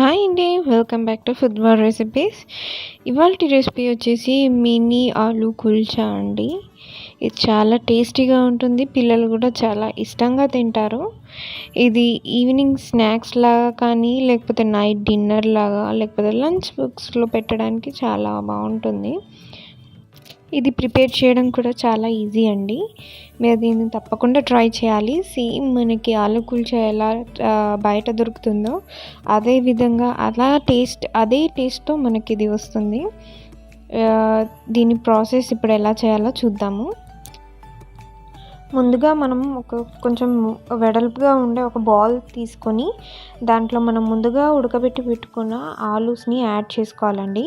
Hi అండి, welcome back to FoodDwar recipes. ఇవాల్టి recipe వచ్చేసి మినీ ఆలూ కుల్చా అండి. ఇది చాలా టేస్టీగా ఉంటుంది, పిల్లలు కూడా చాలా ఇష్టంగా తింటారు. ఇది ఈవినింగ్ స్నాక్స్ లాగా కానీ, లేకపోతే నైట్ డిన్నర్ లాగా, లేకపోతే లంచ్ బాక్స్లో పెట్టడానికి చాలా బాగుంటుంది. ఇది ప్రిపేర్ చేయడం కూడా చాలా ఈజీ అండి. మీరు దీన్ని తప్పకుండా ట్రై చేయాలి. సేమ్ మనకి ఆలూ కుల్చా ఎలా బయట దొరుకుతుందో అదే విధంగా అదే టేస్ట్తో మనకి ఇది వస్తుంది. దీని ప్రాసెస్ ఇప్పుడు ఎలా చేయాలో చూద్దాము. ముందుగా మనం కొంచెం వెడల్పుగా ఉండే ఒక బౌల్ తీసుకొని దాంట్లో మనం ముందుగా ఉడకబెట్టి పెట్టుకున్న ఆలూస్ని యాడ్ చేసుకోవాలండి.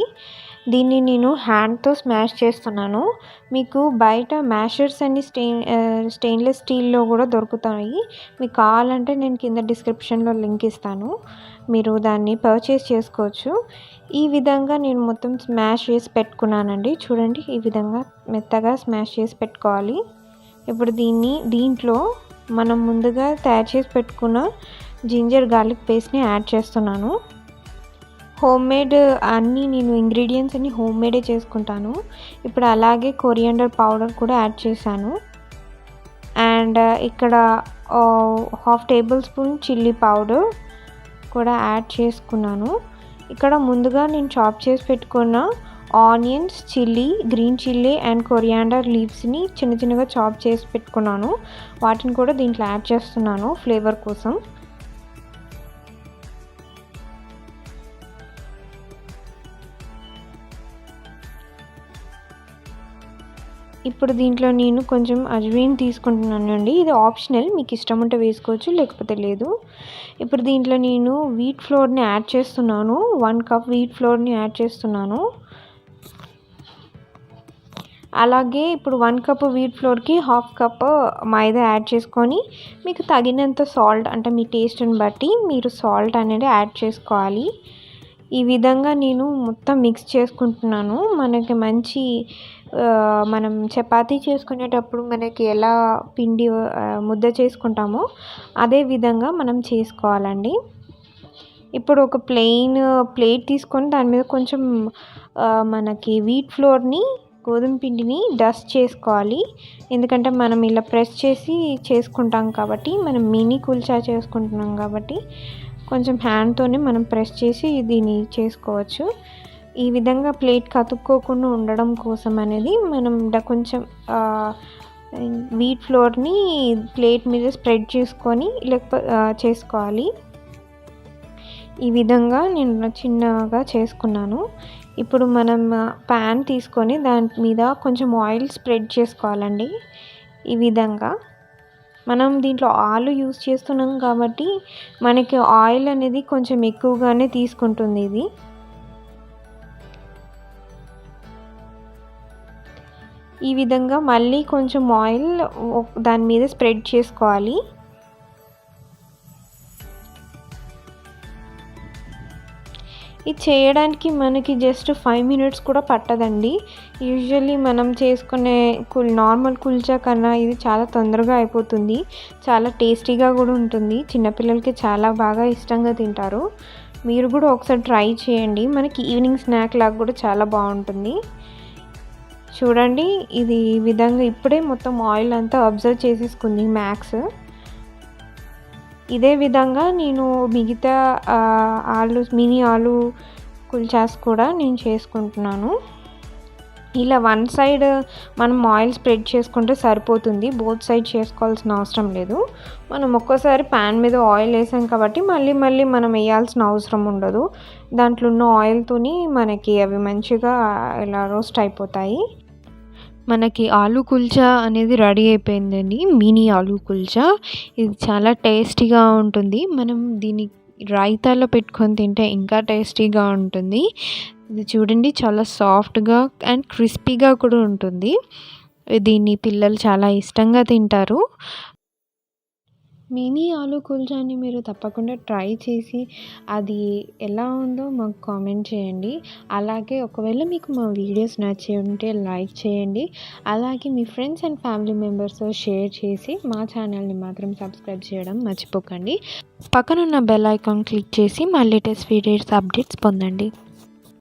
దీన్ని నేను హ్యాండ్తో స్మాష్ చేస్తున్నాను. మీకు బయట మ్యాషర్స్ అన్ని స్టెయిన్లెస్ స్టీల్లో కూడా దొరుకుతాయి. మీకు కావాలంటే నేను కింద డిస్క్రిప్షన్లో లింక్ ఇస్తాను, మీరు దాన్ని పర్చేస్ చేసుకోవచ్చు. ఈ విధంగా నేను మొత్తం స్మాష్ చేసి పెట్టుకున్నానండి. చూడండి, ఈ విధంగా మెత్తగా స్మాష్ చేసి పెట్టుకోవాలి. ఇప్పుడు దీంట్లో మనం ముందుగా తయారు చేసి పెట్టుకున్న జింజర్ గార్లిక్ పేస్ట్ని యాడ్ చేస్తున్నాను. హోమ్మేడ్ నేను ఇంగ్రీడియంట్స్ అన్ని హోమ్మేడే చేసుకుంటాను. ఇప్పుడు అలాగే కొరియాండర్ పౌడర్ కూడా యాడ్ చేశాను. అండ్ ఇక్కడ 1/2 టేబుల్ స్పూన్ చిల్లీ పౌడర్ కూడా యాడ్ చేసుకున్నాను. ఇక్కడ ముందుగా నేను చాప్ చేసి పెట్టుకున్న onions, chilli, green chilli and coriander లీవ్స్ని చిన్న చిన్నగా చాప్ చేసి పెట్టుకున్నాను. వాటిని కూడా దీంట్లో యాడ్ చేస్తున్నాను ఫ్లేవర్ కోసం. ఇప్పుడు దీంట్లో నేను కొంచెం అజ్వైన్ తీసుకుంటున్నాను అండి. ఇది ఆప్షనల్, మీకు ఇష్టం ఉంటే వేసుకోవచ్చు, లేకపోతే లేదు. ఇప్పుడు దీంట్లో నేను వీట్ ఫ్లోర్ని యాడ్ చేస్తున్నాను. 1 కప్ వీట్ ఫ్లోర్ని యాడ్ చేస్తున్నాను. అలాగే ఇప్పుడు 1 కప్ వీట్ ఫ్లోర్కి 1/2 కప్ మైదా యాడ్ చేసుకొని మీకు తగినంత సాల్ట్, అంటే మీ టేస్ట్ని బట్టి మీరు సాల్ట్ అనేది యాడ్ చేసుకోవాలి. ఈ విధంగా నేను మొత్తం మిక్స్ చేసుకుంటున్నాను. మనకి మంచి మనం చపాతీ చేసుకునేటప్పుడు మనకి ఎలా పిండి ముద్ద చేసుకుంటామో అదే విధంగా మనం చేసుకోవాలండి. ఇప్పుడు ఒక ప్లేట్ తీసుకొని దాని మీద కొంచెం మనకి వీట్ ఫ్లోర్ని, గోధుమ పిండిని డస్ట్ చేసుకోవాలి. ఎందుకంటే మనం ఇలా ప్రెస్ చేసి చేసుకుంటాం కాబట్టి, మనం మినీ కుల్చా చేసుకుంటున్నాం కాబట్టి కొంచెం హ్యాండ్తోనే మనం ప్రెస్ చేసి దీన్ని చేసుకోవచ్చు. ఈ విధంగా ప్లేట్ కతుక్కోకుండా ఉండడం కోసం అనేది మనం కొంచెం వీట్ ఫ్లోర్ని ప్లేట్ మీద స్ప్రెడ్ చేసుకొని చేసుకోవాలి. ఈ విధంగా నేను చిన్నగా చేసుకున్నాను. ఇప్పుడు మనం ప్యాన్ తీసుకొని దాని మీద కొంచెం ఆయిల్ స్ప్రెడ్ చేసుకోవాలండి. ఈ విధంగా మనం దీంట్లో ఆలు యూస్ చేస్తున్నాం కాబట్టి మనకి ఆయిల్ అనేది కొంచెం ఎక్కువగానే తీసుకుంటుంది ఇది. ఈ విధంగా మళ్ళీ కొంచెం ఆయిల్ దాని మీద స్ప్రెడ్ చేసుకోవాలి. ఇది చేయడానికి మనకి జస్ట్ 5 మినిట్స్ కూడా పట్టదండి. యూజువల్లీ మనం చేసుకునే నార్మల్ కుల్చా కన్నా ఇది చాలా తొందరగా అయిపోతుంది. చాలా టేస్టీగా కూడా ఉంటుంది. చిన్నపిల్లలకి చాలా బాగా ఇష్టంగా తింటారు. మీరు కూడా ఒకసారి ట్రై చేయండి. మనకి ఈవినింగ్ స్నాక్ లాగా కూడా చాలా బాగుంటుంది. చూడండి, ఇది ఈ విధంగా ఇప్పుడే మొత్తం ఆయిల్ అంతా అబ్జర్వ్ చేసేసుకుంది మ్యాక్స్. ఇదే విధంగా నేను మిగతా మినీ ఆలూ కుల్చాస్ కూడా నేను చేసుకుంటున్నాను. ఇలా 1 సైడ్ మనం ఆయిల్ స్ప్రెడ్ చేసుకుంటే సరిపోతుంది, బోత్ సైడ్ చేసుకోవాల్సిన అవసరం లేదు. మనం ఒక్కోసారి ప్యాన్ మీద ఆయిల్ వేసాం కాబట్టి మళ్ళీ మనం వేయాల్సిన అవసరం ఉండదు. దాంట్లో ఉన్న ఆయిల్తోని మనకి అవి మంచిగా ఇలా రోస్ట్ అయిపోతాయి. మనకి ఆలూ కుల్చా అనేది రెడీ అయిపోయిందండి, మినీ ఆలూ కుల్చా. ఇది చాలా టేస్టీగా ఉంటుంది. మనం దీన్ని రైతాలో పెట్టుకొని తింటే ఇంకా టేస్టీగా ఉంటుంది. ఇది చూడండి, చాలా సాఫ్ట్గా అండ్ క్రిస్పీగా కూడా ఉంటుంది. దీన్ని పిల్లలు చాలా ఇష్టంగా తింటారు. మినీ ఆలూ కుల్చాని మీరు తప్పకుండా ట్రై చేసి అది ఎలా ఉందో మాకు కామెంట్ చేయండి. అలాగే ఒకవేళ మీకు మా వీడియోస్ నచ్చి ఉంటే లైక్ చేయండి. అలాగే మీ ఫ్రెండ్స్ అండ్ ఫ్యామిలీ మెంబర్స్‌తో షేర్ చేసి మా ఛానల్‌ని మాత్రం సబ్స్క్రైబ్ చేయడం మర్చిపోకండి. పక్కనున్న బెల్ ఐకాన్ క్లిక్ చేసి మా లేటెస్ట్ వీడియోస్ అప్డేట్స్ పొందండి.